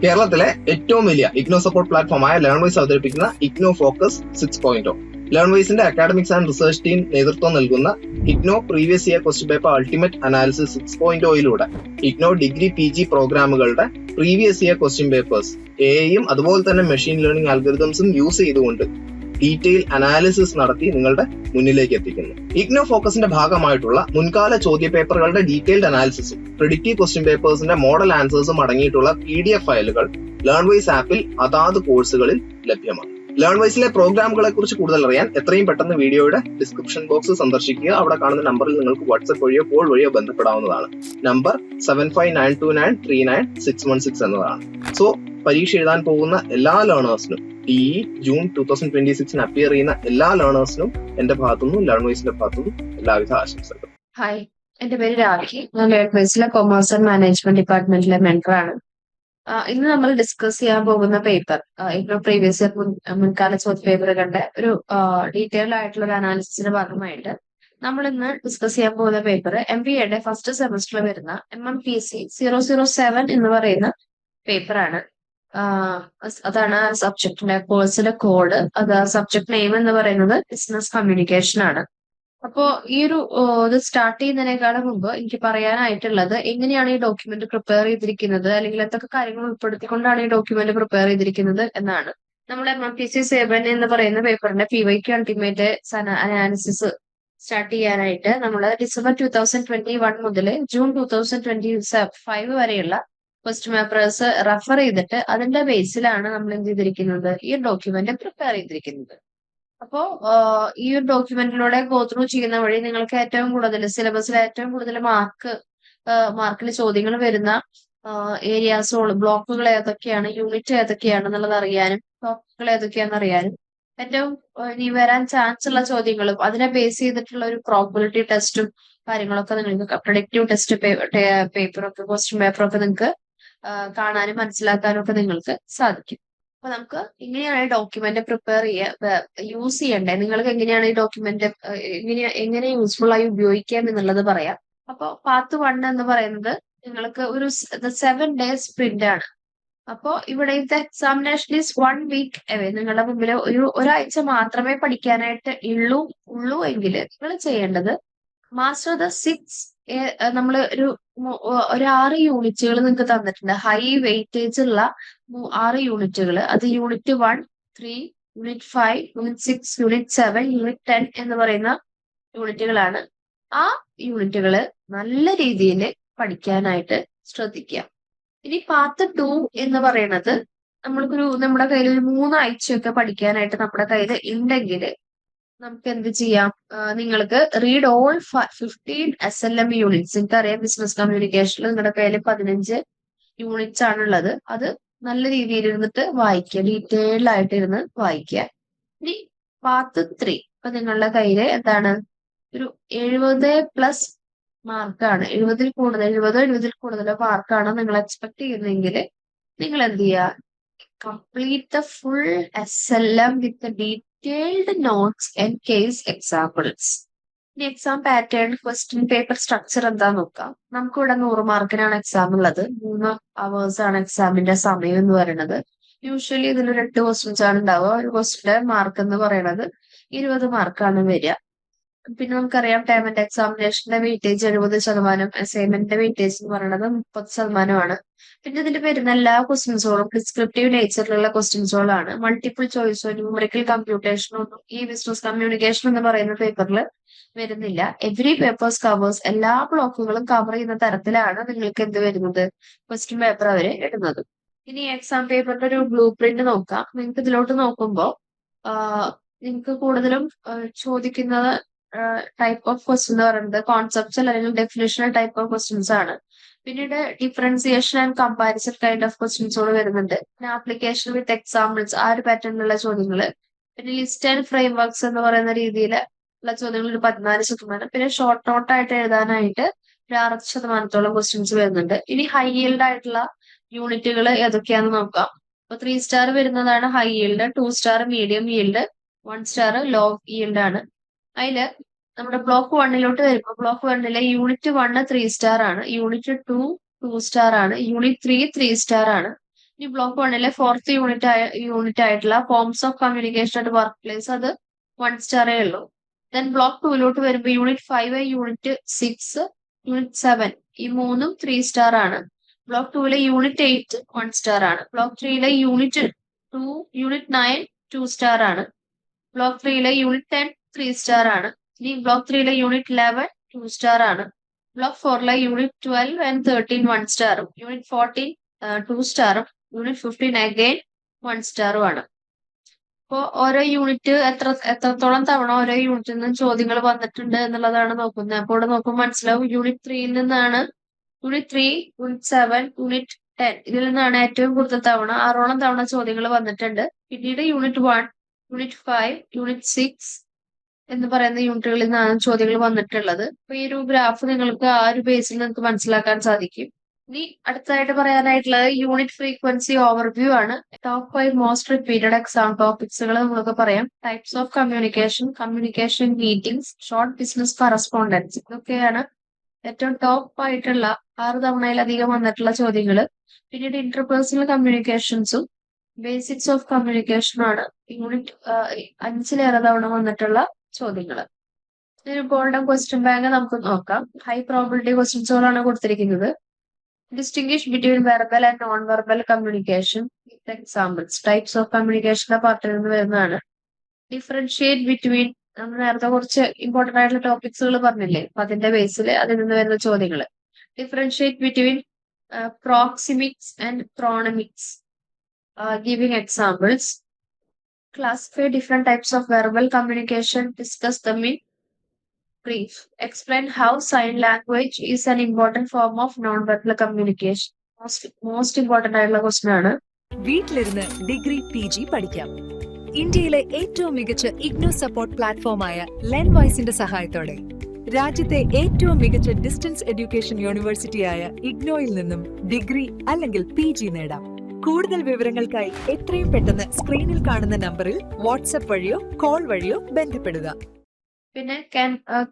കേരളത്തിലെ ഏറ്റവും വലിയ ഇഗ്നോ സപ്പോർട്ട് പ്ലാറ്റ്ഫോമായ ലേൺവൈസ് അവതരിപ്പിക്കുന്ന ഇഗ്നോ ഫോക്കസ് 6.0. ലേൺവൈസിന്റെ അക്കാഡമിക്സ് ആൻഡ് റിസർച്ച് ടീം നേതൃത്വം നൽകുന്ന IGNOU previous year question paper ultimate analysis 6.0യിലൂടെ ഇഗ്നോ ഡിഗ്രി PG പ്രോഗ്രാമുകളുടെ പ്രീവിയസ് ഇയർ ക്വസ്റ്റ്യൻ പേപ്പേഴ്സ് എയും അതുപോലെ തന്നെ മെഷീൻ ലേണിംഗ് അൽഗോരിതംസും യൂസ് ചെയ്തുകൊണ്ട് ഡീറ്റെയിൽ അനാലിസിസ് നടത്തി നിങ്ങളുടെ മുന്നിലേക്ക് എത്തിക്കുന്നു. ഇഗ്നോ ഫോക്കസിന്റെ ഭാഗമായിട്ടുള്ള മുൻകാല ചോദ്യ പേപ്പറുകളുടെ ഡീറ്റെയിൽഡ് അനാലിസിസും പ്രിഡിക്റ്റീവ് ക്വസ്റ്റ്യൻ പേപ്പേഴ്സിന്റെ മോഡൽ ആൻസേഴ്സും അടങ്ങിയിട്ടുള്ള PDF ഫയലുകൾ ലേൺവൈസ് ആപ്പിൽ അതാത് കോഴ്സുകളിൽ ലഭ്യമാണ്. ലേൺവൈസിലെ പ്രോഗ്രാമുകളെ കുറിച്ച് കൂടുതൽ അറിയാൻ എത്രയും പെട്ടെന്ന് വീഡിയോയുടെ ഡിസ്ക്രിപ്ഷൻ ബോക്സ് സന്ദർശിക്കുക. അവിടെ കാണുന്ന നമ്പറിൽ നിങ്ങൾക്ക് വാട്സ്ആപ്പ് വഴിയോ കോൾ വഴിയോ ബന്ധപ്പെടാവുന്നതാണ്. നമ്പർ 7592939616 എന്നതാണ്. സോ പരീക്ഷ എഴുതാൻ പോകുന്ന എല്ലാ ലേണേഴ്സിനും ജൂൺ 2026 അപ്പിയർ ചെയ്യുന്ന എല്ലാ ലേണേഴ്സിനും എന്റെ ഭാഗത്തുനിന്നും ലേൺവൈസിന്റെ ഭാഗത്തുനിന്നും എല്ലാവിധ ആശംസകളും. ഹായ്, എന്റെ പേര് രാഖി. ഞാൻ ലേൺവൈസിലെ കൊമേഴ്സ് ആൻഡ് മാനേജ്മെന്റ് ഡിപ്പാർട്ട്മെന്റിലെ മെന്ററാണ്. ഇന്ന് നമ്മൾ ഡിസ്കസ് ചെയ്യാൻ പോകുന്ന പേപ്പർ ഇഗ്നോ പ്രീവിയസ് ഇയർ മുൻകാല ചോദ്യ പേപ്പറുകളുടെ ഒരു ഡീറ്റെയിൽഡ് ആയിട്ടുള്ള ഒരു അനാലിസിസിന്റെ ഭാഗമായിട്ട് നമ്മൾ ഇന്ന് ഡിസ്കസ് ചെയ്യാൻ പോകുന്ന പേപ്പർ MBAയുടെ ഫസ്റ്റ് സെമസ്റ്ററിൽ വരുന്ന MMPC 007 എന്ന് പറയുന്ന പേപ്പറാണ്. അതാണ് സബ്ജക്റ്റിന്റെ കോഴ്സിന്റെ കോഡ്. അത് സബ്ജക്ട് നെയിം എന്ന് പറയുന്നത് ബിസിനസ് കമ്മ്യൂണിക്കേഷൻ ആണ്. അപ്പോ ഈ ഒരു ഇത് സ്റ്റാർട്ട് ചെയ്യുന്നതിനേക്കാളും മുമ്പ് എനിക്ക് പറയാനായിട്ടുള്ളത് എങ്ങനെയാണ് ഈ ഡോക്യുമെന്റ് പ്രിപ്പയർ ചെയ്തിരിക്കുന്നത്, അല്ലെങ്കിൽ എന്തൊക്കെ കാര്യങ്ങൾ ഉൾപ്പെടുത്തിക്കൊണ്ടാണ് ഈ ഡോക്യുമെന്റ് പ്രിപ്പയർ ചെയ്തിരിക്കുന്നത് എന്നാണ്. നമ്മൾ MMPC 7 എന്ന് പറയുന്ന പേപ്പറിന്റെ PYQ അൾട്ടിമേറ്റ് അനാലിസിസ് സ്റ്റാർട്ട് ചെയ്യാനായിട്ട് നമ്മൾ ഡിസംബർ 2021 മുതൽ ജൂൺ 2025 വരെയുള്ള ക്വസ്റ്റ്യൻ പേപ്പേഴ്സ് റെഫർ ചെയ്തിട്ട് അതിന്റെ ബേസിലാണ് നമ്മൾ എന്ത് ചെയ്തിരിക്കുന്നത്, ഈ ഡോക്യുമെന്റ് പ്രിപ്പയർ ചെയ്തിരിക്കുന്നത്. അപ്പോ ഈ ഒരു ഡോക്യുമെന്റിലൂടെ ഗോ ത്രൂ ചെയ്യുന്ന വഴി നിങ്ങൾക്ക് ഏറ്റവും കൂടുതൽ സിലബസിൽ ഏറ്റവും കൂടുതൽ മാർക്കിൽ ചോദ്യങ്ങൾ വരുന്ന ഏരിയാസ് ബ്ലോക്കുകൾ ഏതൊക്കെയാണ്, യൂണിറ്റ് ഏതൊക്കെയാണെന്നുള്ളത് അറിയാനും ടോപ്പിക്കുകൾ ഏതൊക്കെയാണെന്ന് അറിയാനും ഏറ്റവും ഇനി വരാൻ ചാൻസ് ഉള്ള ചോദ്യങ്ങളും അതിനെ ബേസ് ചെയ്തിട്ടുള്ള ഒരു പ്രോബിലിറ്റി ടെസ്റ്റും കാര്യങ്ങളൊക്കെ നിങ്ങൾക്ക് പ്രെഡിക്റ്റീവ് ടെസ്റ്റ് പേപ്പറൊക്കെ ക്വസ്റ്റ്യൻ പേപ്പറൊക്കെ നിങ്ങൾക്ക് കാണാനും മനസ്സിലാക്കാനും ഒക്കെ നിങ്ങൾക്ക് സാധിക്കും. അപ്പൊ നമുക്ക് എങ്ങനെയാണ് ഈ ഡോക്യുമെന്റ് പ്രിപ്പയർ യൂസ് ചെയ്യേണ്ടത്, നിങ്ങൾക്ക് എങ്ങനെയാണ് ഈ ഡോക്യുമെന്റ് എങ്ങനെ യൂസ്ഫുൾ ആയി ഉപയോഗിക്കാം എന്നുള്ളത് പറയാം. അപ്പൊ പാർട്ട് 1 എന്ന് പറയുന്നത് നിങ്ങൾക്ക് ഒരു 7 days സ്പ്രിന്റ് ആണ്. അപ്പോ ഇവിടെ ഇത് എക്സാമിനേഷൻ ഈസ് 1 week അവേ. നിങ്ങളുടെ മുമ്പിൽ ഒരാഴ്ച മാത്രമേ പഠിക്കാനായിട്ട് ഉള്ളൂ എങ്കിൽ നിങ്ങൾ ചെയ്യേണ്ടത് മാസ്റ്റർ ദ 6 നമ്മൾ ഒരു 6 യൂണിറ്റുകൾ നിങ്ങൾക്ക് തന്നിട്ടുണ്ട്. ഹൈ വെയിറ്റേജ് ഉള്ള 6 യൂണിറ്റുകൾ. അത് unit 1, 3, unit 5, unit 6, unit 7, unit 10 എന്ന് പറയുന്ന യൂണിറ്റുകളാണ്. ആ യൂണിറ്റുകൾ നല്ല രീതിയിൽ പഠിക്കാനായിട്ട് ശ്രദ്ധിക്കുക. ഇനി പാർട്ട് 2 എന്ന് പറയുന്നത് നമ്മുടെ കയ്യിൽ ഒരു 3 ആഴ്ചയൊക്കെ പഠിക്കാനായിട്ട് നമ്മുടെ കയ്യിൽ ഉണ്ടെങ്കിൽ നമുക്ക് എന്ത് ചെയ്യാം, നിങ്ങൾക്ക് റീഡ് ഓൾ 15 SLM യൂണിറ്റ്സ്. എനിക്കറിയാം ബിസിനസ് കമ്മ്യൂണിക്കേഷനിൽ നിങ്ങളുടെ കയ്യിൽ 15 യൂണിറ്റ്സ് ആണുള്ളത്. അത് നല്ല രീതിയിൽ ഇരുന്നിട്ട് വായിക്കുക, ഡീറ്റെയിൽഡ് ആയിട്ട് ഇരുന്ന് വായിക്കുക. ഇനി പാർട്ട് 3 ഇപ്പൊ നിങ്ങളുടെ കയ്യില് എന്താണ്, ഒരു 70+ മാർക്കാണ്, 70 കൂടുതലോ മാർക്കാണ് നിങ്ങൾ എക്സ്പെക്ട് ചെയ്യുന്നതെങ്കിൽ നിങ്ങൾ എന്ത് ചെയ്യുക, complete the full SLM with detailed notes and case examples. ഇനി exam pattern, question paper structure എന്താ നോക്കാം. നമുക്കിവിടെ 100 മാർക്കിനാണ് എക്സാം ഉള്ളത്. 3 hours ആണ് എക്സാമിന്റെ സമയം എന്ന് പറയുന്നത്. യൂഷ്വലി ഇതിൽ 2 ക്വസ്റ്റ്യൻസ് ആണ് ഉണ്ടാവുക. ഒരു ക്വസ്റ്റ്യന്റെ മാർക്ക് എന്ന് പറയുന്നത് 20 മാർക്കാണ് വരിക. പിന്നെ നമുക്കറിയാം ടേം ആൻഡ് എക്സാമിനേഷന്റെ വെയിറ്റേജ് 70%, അസൈൻമെന്റിന്റെ വെയിറ്റേജ് എന്ന് പറയുന്നത് 30%. പിന്നെ ഇതിൽ വരുന്ന എല്ലാ ക്വസ്റ്റ്യൻസുകളും ഡിസ്ക്രിപ്റ്റീവ് നേച്ചറിലുള്ള ക്വസ്റ്റ്യൻസുകളാണ്. മൾട്ടിപ്പിൾ ചോയ്സോ ന്യൂമറിക്കൽ കമ്പ്യൂട്ടേഷനോ ഒന്നും ഈ ബിസിനസ് കമ്മ്യൂണിക്കേഷൻ എന്ന് പറയുന്ന പേപ്പറിൽ വരുന്നില്ല. എവറി പേപ്പേഴ്സ് കവേഴ്സ്, എല്ലാ ബ്ലോക്കുകളും കവർ ചെയ്യുന്ന തരത്തിലാണ് നിങ്ങൾക്ക് എന്ത് വരുന്നത്, ക്വസ്റ്റ്യൻ പേപ്പർ അവര് ഇടുന്നത്. ഇനി എക്സാം പേപ്പറിന്റെ ഒരു ബ്ലൂ പ്രിന്റ് നോക്കാം. നിങ്ങൾക്ക് ഇതിലോട്ട് നോക്കുമ്പോൾ നിങ്ങൾക്ക് കൂടുതലും ചോദിക്കുന്നത് ടൈപ്പ് ഓഫ് ക്വസ്റ്റ്യൻ എന്ന് പറയുന്നത് കോൺസെപ്റ്റ്സ് അല്ലെങ്കിൽ ഡെഫിനിഷണൽ ടൈപ്പ് ഓഫ് ക്വസ്റ്റ്യൻസ് ആണ്. പിന്നീട് differentiation and comparison kind of ക്വസ്റ്റ്യൻസുകൾ വരുന്നുണ്ട്. പിന്നെ ആപ്ലിക്കേഷൻ വിത്ത് എക്സാമ്പിൾസ്, ആ ഒരു പാറ്റേണിലുള്ള ചോദ്യങ്ങള്. പിന്നെ ലിസ്റ്റ് ആൻഡ് ഫ്രെയിം വർക്ക്സ് എന്ന് പറയുന്ന രീതിയിൽ ഉള്ള ചോദ്യങ്ങൾ ഒരു 14%. പിന്നെ ഷോർട്ട് നോട്ടായിട്ട് എഴുതാനായിട്ട് ഒരു 6% ക്വസ്റ്റ്യൻസ് വരുന്നുണ്ട്. ഇനി ഹൈ ഈൽഡ് ആയിട്ടുള്ള യൂണിറ്റുകൾ ഏതൊക്കെയാണെന്ന് നോക്കാം. അപ്പൊ 3 സ്റ്റാർ വരുന്നതാണ് high yield, 2 star medium yield, 1 star low yield ആണ്. അതില് നമ്മുടെ ബ്ലോക്ക് 1 വരുമ്പോൾ ബ്ലോക്ക് 1 യൂണിറ്റ് 1 3 സ്റ്റാർ ആണ്, യൂണിറ്റ് 2 2 സ്റ്റാർ ആണ്, യൂണിറ്റ് 3 3 സ്റ്റാർ ആണ്, ഇനി ബ്ലോക്ക് 1 ഫോർത്ത് യൂണിറ്റ് ആയിട്ടുള്ള forms of communication at work place അത് 1 സ്റ്റാറേ ഉള്ളൂ. ദെൻ ബ്ലോക്ക് 2 വരുമ്പോൾ യൂണിറ്റ് 5, യൂണിറ്റ് 6, യൂണിറ്റ് 7 ഈ മൂന്നും 3 സ്റ്റാർ ആണ്. ബ്ലോക്ക് 2 യൂണിറ്റ് 8 1 സ്റ്റാർ ആണ്. ബ്ലോക്ക് 3 യൂണിറ്റ് 2, യൂണിറ്റ് 9 2 സ്റ്റാർ ആണ്. ബ്ലോക്ക് 3 യൂണിറ്റ് 10 3 സ്റ്റാർ ആണ്. ഇനി ബ്ലോക്ക് 3 യൂണിറ്റ് 11 2 സ്റ്റാർ ആണ്. ബ്ലോക്ക് 4 യൂണിറ്റ് 12 ആൻഡ് 13 1 സ്റ്റാറും. യൂണിറ്റ് 14 2 സ്റ്റാറും. യൂണിറ്റ് 15 അഗൈൻ 1 സ്റ്റാറും ആണ്. അപ്പോ ഓരോ യൂണിറ്റ് എത്രത്തോളം തവണ ഓരോ യൂണിറ്റിൽ നിന്നും ചോദ്യങ്ങൾ വന്നിട്ടുണ്ട് എന്നുള്ളതാണ് നോക്കുന്നത്. അപ്പോൾ ഇവിടെ നോക്കുമ്പോൾ മനസ്സിലാവും യൂണിറ്റ് 3യിൽ നിന്നാണ് യൂണിറ്റ് 3, യൂണിറ്റ് 7, യൂണിറ്റ് 10 ഇതിൽ നിന്നാണ് ഏറ്റവും കൂടുതൽ തവണ 6ഓളം തവണ ചോദ്യങ്ങൾ വന്നിട്ടുണ്ട്. പിന്നീട് യൂണിറ്റ് 1, യൂണിറ്റ് 5, യൂണിറ്റ് 6 എന്ന് പറയുന്ന യൂണിറ്റുകളിൽ നിന്നാണ് ചോദ്യങ്ങൾ വന്നിട്ടുള്ളത്. അപ്പൊ ഈ ഒരു ഗ്രാഫ് നിങ്ങൾക്ക് ആ ഒരു ബേസിൽ നിങ്ങൾക്ക് മനസ്സിലാക്കാൻ സാധിക്കും. ഇനി അടുത്തതായിട്ട് പറയാനായിട്ടുള്ളത് യൂണിറ്റ് ഫ്രീക്വൻസി ഓവർവ്യൂ ആണ്. ടോപ്പ് 5 മോസ്റ്റ് റിപ്പീറ്റഡ് എക്സാം ടോപ്പിക്സുകൾ നമുക്ക് പറയാം. Types of communication, communication meetings, short business correspondence ഇതൊക്കെയാണ് ഏറ്റവും ടോപ്പ് ആയിട്ടുള്ള 6 തവണയിലധികം വന്നിട്ടുള്ള ചോദ്യങ്ങൾ. പിന്നീട് ഇന്റർപേഴ്സണൽ കമ്മ്യൂണിക്കേഷൻസും ബേസിക്സ് ഓഫ് കമ്മ്യൂണിക്കേഷനും ആണ് യൂണിറ്റ് 5ലേറെ തവണ വന്നിട്ടുള്ള ചോദ്യങ്ങൾ. ഒരു ഗോൾഡൻ ക്വസ്റ്റ്യൻ ബാങ്ക് നമുക്ക് നോക്കാം. ഹൈ പ്രോബിലിറ്റി ക്വസ്റ്റ്യൻസുകളാണ് കൊടുത്തിരിക്കുന്നത്. Distinguish between verbal and non verbal communication with examples. Types of കമ്മ്യൂണിക്കേഷന്റെ പാർട്ടിൽ നിന്ന് വരുന്നതാണ്. ഡിഫറൻഷിയേറ്റ് ബിറ്റ്വീൻ നമ്മൾ നേരത്തെ കുറച്ച് ഇമ്പോർട്ടന്റ് ആയിട്ടുള്ള ടോപ്പിക്സുകൾ പറഞ്ഞില്ലേ, അപ്പൊ അതിന്റെ ബേസിൽ അതിൽ നിന്ന് വരുന്ന ചോദ്യങ്ങൾ. Differentiate between proxemics and chronemics, giving examples. Classify different types of verbal communication. Discuss them in brief. Explain how sign language is an important form of non-verbal communication. Most important ആയിട്ടുള്ള question ആണ്. വീട്ടിലിരുന്ന് degree PG പഠിക്കാം. ഇന്ത്യയിലെ ഏറ്റവും മികച്ച IGNOU support പ്ലാറ്റ്ഫോമായ ലെൻവൈസിന്റെ സഹായത്തോടെ രാജ്യത്തെ ഏറ്റവും മികച്ച ഡിസ്റ്റൻസ് എഡ്യൂക്കേഷൻ യൂണിവേഴ്സിറ്റിയായ ഇഗ്നോയിൽ നിന്നും ഡിഗ്രി അല്ലെങ്കിൽ PG നേടാം. കൂടുതൽ വിവരങ്ങൾക്കായി എത്രയും പെട്ടെന്ന് സ്ക്രീനിൽ കാണുന്ന നമ്പറിൽ വാട്സ്ആപ്പ് വഴിയോ കോൾ വഴിയോ ബന്ധപ്പെടുക. പിന്നെ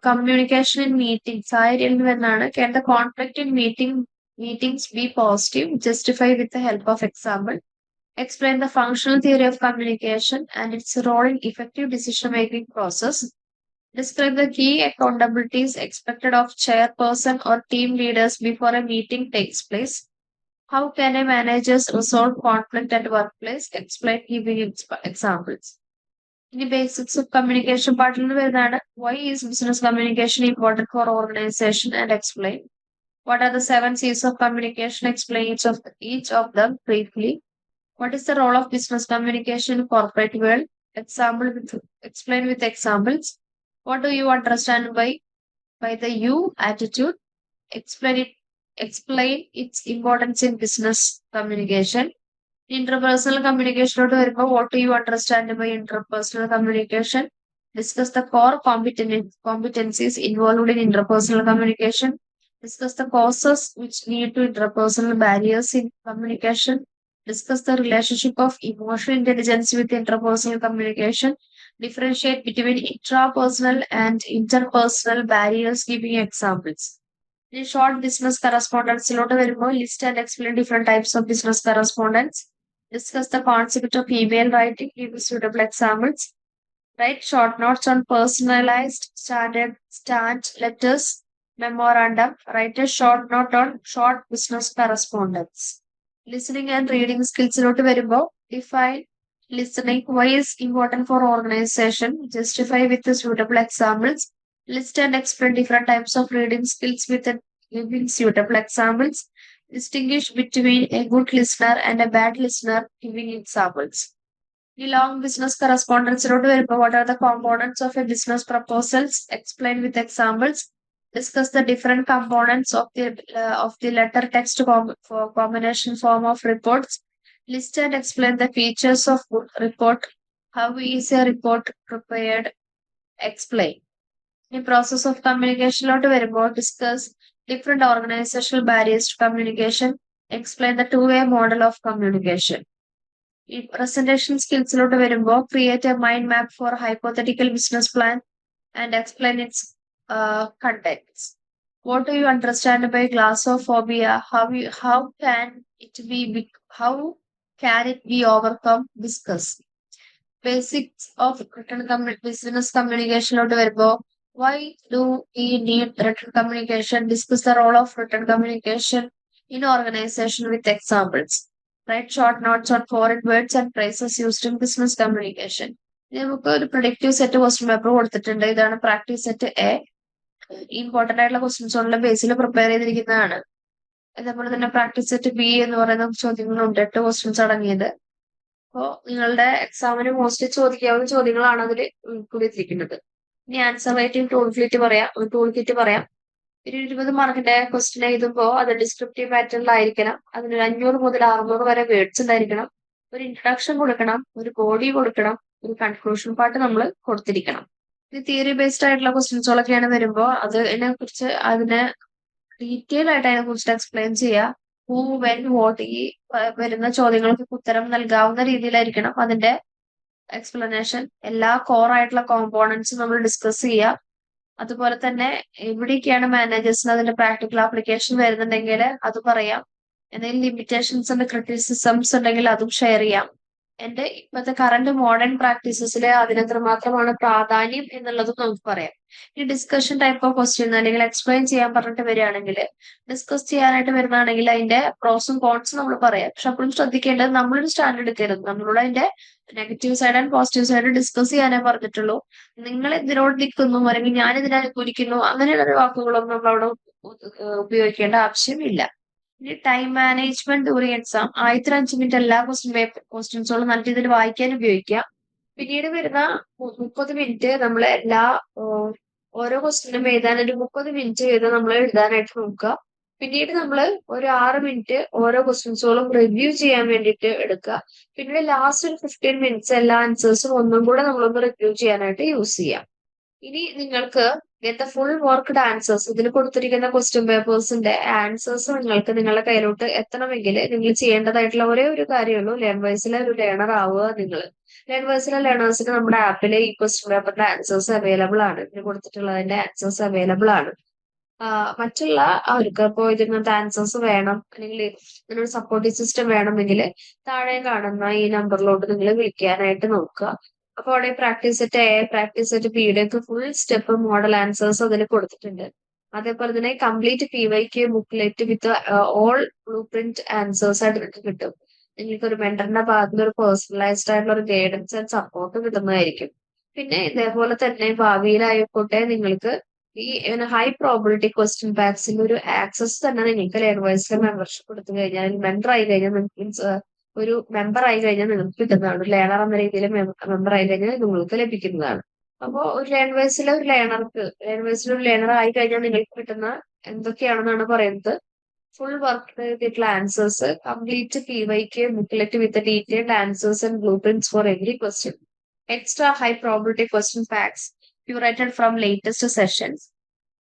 കമ്മ്യൂണിക്കേഷൻ ഇൻ മീറ്റിംഗ്സ് ആയിരിൽ നിന്നാണ്. Can the conflict in meetings B positive? Justify with the help of example. Explain the functional theory of communication and its role in effective decision-making process. Describe the key accountabilities expected of chairperson or team leaders before a meeting takes place. How can a manager resolve conflict at workplace? Explain giving examples. In the basics of communication പാർട്ടിൽ നിന്ന് വരുന്നതാണ്. Why is business communication important for organization? And explain. What are the 7 C's of communication? Explain each of them briefly. What is the role of business communication in corporate world? Explain with examples. What do you understand by the you attitude? Explain its importance in business communication. Interpersonal communication ഓട്ട് വരുമ്പോൾ what do you understand by interpersonal communication? Discuss the core competencies involved in interpersonal communication. Discuss the causes which lead to interpersonal barriers in communication. Discuss the relationship of emotional intelligence with interpersonal communication. Differentiate between intrapersonal and interpersonal barriers, giving examples. In short business correspondence, list and explain different types of business correspondence. Discuss the concept of email writing, give suitable examples. Write short notes on personalized stamped letters, memorandum. Write a short note on short business correspondence. Listening and reading skills വരുമ്പോൾ define listening. Why is important for organization? Justify with the suitable examples. List and explain different types of reading skills with giving suitable examples. Distinguish between a good listener and a bad listener, giving examples. The long business correspondence വരുമ്പോൾ what are the components of a business proposals? Explain with examples. Discuss the different components of the letter text combination form of reports. List and explain the features of good report. How is a report prepared? Explain. In process of communication വരുമ്പോൾ discuss different organizational barriers to communication. Explain the two-way model of communication. In presentation skills വരുമ്പോൾ create a mind map for a hypothetical business plan and explain its contents. What do you understand by glossophobia? How can it be Can it be overcome? Discuss. Basics of business communication വരുമ്പോ why do we need written communication? Discuss the role of written communication in organization with examples. Write short notes on foreign words and phrases used in business communication. നമുക്ക് ഒരു productive set question paper കൊടുത്തിട്ടുണ്ട്. ഇതാണ് practice set A. Important ആയിട്ടുള്ള questions ഉള്ള ബേസിൽ prepare ചെയ്തിരിക്കുന്നതാണ്. അതേപോലെ തന്നെ practice set B എന്ന് പറയുന്ന ചോദ്യങ്ങളുണ്ട്, 8 ക്വസ്റ്റ്യൻസ് അടങ്ങിയത്. അപ്പോ നിങ്ങളുടെ എക്സാമിന് മോസ്റ്റ്ലി ചോദിക്കാവുന്ന ചോദ്യങ്ങളാണ് അതിൽ ഉൾക്കൊള്ളിച്ചിരിക്കുന്നത്. ഇനി ആൻസർ റൈറ്റിംഗ് ടൂൾ കിറ്റ് പറയാം. ഒരു 20 മാർക്കിന്റെ ക്വസ്റ്റ്യൻ എഴുതുമ്പോൾ അത് ഡിസ്ക്രിപ്റ്റീവ് പാറ്റേണിലായിരിക്കണം. അതിനൊരു 500 മുതൽ 600 വരെ വേർഡ്സ് ഉണ്ടായിരിക്കണം. ഒരു ഇൻട്രഡക്ഷൻ കൊടുക്കണം, ഒരു ബോഡി കൊടുക്കണം, ഒരു കൺക്ലൂഷൻ പാർട്ട് നമ്മൾ കൊടുത്തിരിക്കണം. ഇത് തിയറി ബേസ്ഡ് ആയിട്ടുള്ള ക്വസ്റ്റ്യൻസുകളൊക്കെയാണ് വരുമ്പോൾ അതിനെ കുറിച്ച് ഡീറ്റെയിൽ ആയിട്ട് അതിനെ കുറിച്ച് എക്സ്പ്ലെയിൻ ചെയ്യുക. ഹൂ, വെൻ, വാട്ട്, ഈ വരുന്ന ചോദ്യങ്ങൾക്ക് ഉത്തരം നൽകാവുന്ന രീതിയിലായിരിക്കണം അതിന്റെ എക്സ്പ്ലനേഷൻ. എല്ലാ കോർ ആയിട്ടുള്ള കോമ്പോണൻസും നമ്മൾ ഡിസ്കസ് ചെയ്യുക. അതുപോലെ തന്നെ എവിടെയൊക്കെയാണ് മാനേജേഴ്സിന് അതിന്റെ പ്രാക്ടിക്കൽ ആപ്ലിക്കേഷൻ വരുന്നുണ്ടെങ്കിൽ അത് പറയാം. എന്തെങ്കിലും ലിമിറ്റേഷൻസ് ഉണ്ട്, ക്രിറ്റിസിസംസ് ഉണ്ടെങ്കിൽ അതും ഷെയർ ചെയ്യാം. എന്റെ ഇപ്പോഴത്തെ കറന്റ് മോഡേൺ പ്രാക്ടീസസിൽ അതിനെത്രമാത്രമാണ് പ്രാധാന്യം എന്നുള്ളതും നമുക്ക് പറയാം. ഈ ഡിസ്കഷൻ ടൈപ്പ് ഓഫ് ക്വസ്റ്റ്യൻ അല്ലെങ്കിൽ എക്സ്പ്ലെയിൻ ചെയ്യാൻ പറഞ്ഞിട്ട് വരികയാണെങ്കിൽ, ഡിസ്കസ് ചെയ്യാനായിട്ട് വരുന്നതാണെങ്കിൽ അതിന്റെ പ്രോസും കോൺസും നമ്മൾ പറയാം. പക്ഷെ അപ്പോഴും ശ്രദ്ധിക്കേണ്ടത് നമ്മളൊരു സ്റ്റാൻഡ് എടുക്കരുത്. നമ്മളോട് അതിന്റെ negative side and positive side discuss ചെയ്യാനേ പറഞ്ഞിട്ടുള്ളൂ. നിങ്ങൾ ഇതിനോട് നിൽക്കുന്നു അല്ലെങ്കിൽ ഞാൻ ഇതിനെ അനുകൂലിക്കുന്നു അങ്ങനെയുള്ള വാക്കുകളൊന്നും നമ്മളവിടെ ഉപയോഗിക്കേണ്ട ആവശ്യമില്ല. ഇനി time management during exam. 5 minute എല്ലാ ക്വസ്റ്റ്യൻസുകളും നല്ല രീതിയിൽ വായിക്കാൻ ഉപയോഗിക്കാം. പിന്നീട് വരുന്ന 30 മിനിറ്റ് നമ്മൾ ഓരോ ക്വസ്റ്റ്യനും എഴുതാൻ ഒരു 30 മിനിറ്റ് വീതം നമ്മൾ എഴുതാനായിട്ട് നോക്കുക. പിന്നീട് നമ്മൾ ഒരു 6 മിനിറ്റ് ഓരോ ക്വസ്റ്റ്യൻസുകളും റിവ്യൂ ചെയ്യാൻ വേണ്ടിയിട്ട് എടുക്കുക. പിന്നീട് ലാസ്റ്റ് ഒരു 15 മിനിറ്റ്സ് എല്ലാ ആൻസേഴ്സും ഒന്നും കൂടെ നമ്മളൊന്ന് റിവ്യൂ ചെയ്യാനായിട്ട് യൂസ് ചെയ്യാം. ഇനി നിങ്ങൾക്ക് ഇങ്ങനത്തെ ഫുൾ വർക്ക്ഡ് ആൻസേഴ്സ് ഇതിൽ കൊടുത്തിരിക്കുന്ന ക്വസ്റ്റ്യൻ പേപ്പേഴ്സിന്റെ ആൻസേഴ്സ് നിങ്ങൾക്ക് നിങ്ങളുടെ കയ്യിലോട്ട് എത്തണമെങ്കിൽ നിങ്ങൾ ചെയ്യേണ്ടതായിട്ടുള്ള ഒരേ ഒരു കാര്യമുള്ളൂ, ലേൺവൈസിലെ ഒരു ലേണർ ആവുക. ലേൺവൈസിലെ ലേണേഴ്സിന് നമ്മുടെ ആപ്പിലെ ഈ ക്വസ്റ്റ്യൻ പേപ്പറിന്റെ ആൻസേഴ്സ് അവൈലബിൾ ആണ്. ഇതിന് കൊടുത്തിട്ടുള്ളതിന്റെ ആൻസേഴ്സ് അവൈലബിൾ ആണ്. മറ്റുള്ള അവർക്ക് ഇപ്പോൾ ഇതിനകത്ത് ആൻസേഴ്സ് വേണം അല്ലെങ്കിൽ ഇതിനൊരു സപ്പോർട്ടിംഗ് സിസ്റ്റം വേണമെങ്കിൽ താഴെ കാണുന്ന ഈ നമ്പറിലോട്ട് നിങ്ങൾ വിളിക്കാനായിട്ട് നോക്കുക. അപ്പൊ അവിടെ practice set A, practice set ബിയുടെ ഒക്കെ ഫുൾ സ്റ്റെപ്പ് മോഡൽ ആൻസേഴ്സ് അതിൽ കൊടുത്തിട്ടുണ്ട്. അതേപോലെ തന്നെ complete PYQ booklet with all blue print answers ആയിട്ട് നിങ്ങൾക്ക് കിട്ടും. നിങ്ങൾക്ക് ഒരു മെന്ററിന്റെ ഭാഗത്ത് ഒരു പേഴ്സണലൈസ്ഡ് ആയിട്ടുള്ള ഒരു ഗൈഡൻസ് ആൻഡ് സപ്പോർട്ട് കിട്ടുന്നതായിരിക്കും. പിന്നെ ഇതേപോലെ തന്നെ ഭാവിയിലായിക്കോട്ടെ നിങ്ങൾക്ക് ഈ ഹൈ പ്രോബിലിറ്റി ക്വസ്റ്റ്യൻ ബാക്സിന്റെ ഒരു ആക്സസ് തന്നെ നിങ്ങൾക്ക് ലേൺവൈസിലെ മെമ്പർഷിപ്പ് എടുത്തു കഴിഞ്ഞാൽ മെമ്പർ ആയി കഴിഞ്ഞാൽ മീൻസ് ഒരു മെമ്പർ ആയി കഴിഞ്ഞാൽ നിങ്ങൾക്ക് കിട്ടുന്നതാണ്. ഒരു ലേണർ എന്ന രീതിയിൽ മെമ്പർ ആയി കഴിഞ്ഞാൽ നിങ്ങൾക്ക് ലഭിക്കുന്നതാണ്. അപ്പോൾ ഒരു ലേൺവൈസിലെ ഒരു ലേണർ ആയി കഴിഞ്ഞാൽ നിങ്ങൾക്ക് കിട്ടുന്ന എന്തൊക്കെയാണെന്നാണ് പറയുന്നത്. ഫുൾ വർക്ക് ചെയ്തിട്ടുള്ള answers, complete PYQ booklet with detailed answers and blueprints for every question, extra high probability question packs curated from latest sessions,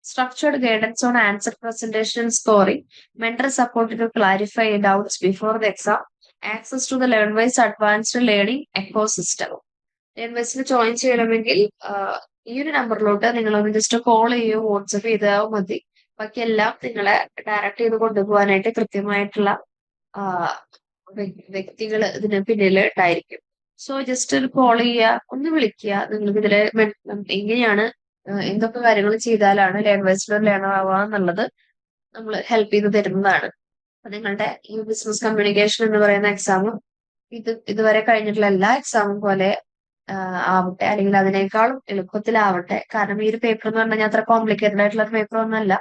structured guidance on answer presentation and scoring, mentor support to clarify doubts before the exam, access to the LearnWise advanced learning ecosystem. LearnWise join ചെയ്യണമെങ്കിൽ ഈ ഒരു നമ്പറിലോട്ട് നിങ്ങളൊന്ന് just call ചെയ്യുകയോ WhatsApp ചെയ്താൽ മതി. ബാക്കിയെല്ലാം നിങ്ങളെ ഡയറക്റ്റ് ചെയ്ത് കൊണ്ടുപോകാനായിട്ട് കൃത്യമായിട്ടുള്ള വ്യക്തികൾ ഇതിന് പിന്നിൽ ഉണ്ടായിരിക്കും. സോ ജസ്റ്റ് ഒരു കോൾ ചെയ്യുക, ഒന്ന് വിളിക്കുക. നിങ്ങൾക്ക് ഇതില് എങ്ങനെയാണ് എന്തൊക്കെ കാര്യങ്ങൾ ചെയ്താലാണ് ലേൺവൈസിൽ ഒരു ലേണർ ആവുക എന്നുള്ളത് നമ്മൾ ഹെൽപ്പ് ചെയ്ത് തരുന്നതാണ്. അപ്പൊ നിങ്ങളുടെ ഈ ബിസിനസ് കമ്മ്യൂണിക്കേഷൻ എന്ന് പറയുന്ന എക്സാം ഇതുവരെ കഴിഞ്ഞിട്ടുള്ള എല്ലാ എക്സാമും പോലെ ആവട്ടെ, അല്ലെങ്കിൽ അതിനേക്കാളും എളുപ്പത്തിലാവട്ടെ. കാരണം ഈ ഒരു പേപ്പർ എന്ന് പറഞ്ഞാൽ അത്ര കോംപ്ലിക്കേറ്റഡ് ആയിട്ടുള്ള ഒരു പേപ്പർ ഒന്നല്ല.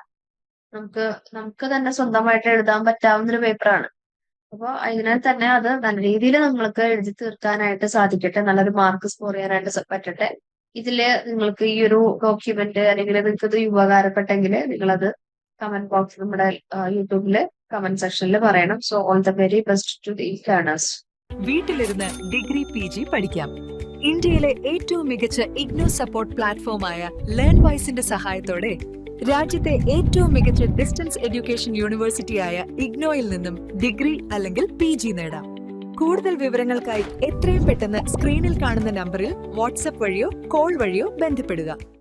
നമുക്ക് തന്നെ സ്വന്തമായിട്ട് എഴുതാൻ പറ്റാവുന്ന ഒരു പേപ്പറാണ്. അപ്പോൾ അതിനാൽ തന്നെ അത് നല്ല രീതിയിൽ നിങ്ങൾക്ക് എഴുതി തീർക്കാനായിട്ട് സാധിക്കട്ടെ, നല്ലൊരു മാർക്ക് സ്കോർ ചെയ്യാനായിട്ട് പറ്റട്ടെ. ഇതില് നിങ്ങൾക്ക് ഈ ഒരു ഡോക്യുമെന്റ് അല്ലെങ്കിൽ നിങ്ങൾക്ക് ഇത് ഉപകാരപ്പെട്ടെങ്കിൽ നിങ്ങളത് കമന്റ് ബോക്സ് നമ്മുടെ യൂട്യൂബില് കമന്റ് സെക്ഷനിൽ പറയണം. So all the very best to the learners. വീട്ടിലിരുന്ന് ഡിഗ്രി PG പഠിക്കാം. ഇന്ത്യയിലെ ഏറ്റവും മികച്ച ഇഗ്നോ സപ്പോർട്ട് പ്ലാറ്റ്ഫോമായ ലേൺവൈസിന്റെ സഹായത്തോടെ രാജ്യത്തെ ഏറ്റവും മികച്ച ഡിസ്റ്റൻസ് എഡ്യൂക്കേഷൻ യൂണിവേഴ്സിറ്റിയായ ഇഗ്നോയിൽ നിന്നും ഡിഗ്രി അല്ലെങ്കിൽ PG നേടാം. കൂടുതൽ വിവരങ്ങൾക്കായി എത്രയും പെട്ടെന്ന് സ്ക്രീനിൽ കാണുന്ന നമ്പറിൽ വാട്സ്ആപ്പ് വഴിയോ കോൾ വഴിയോ ബന്ധപ്പെടുക.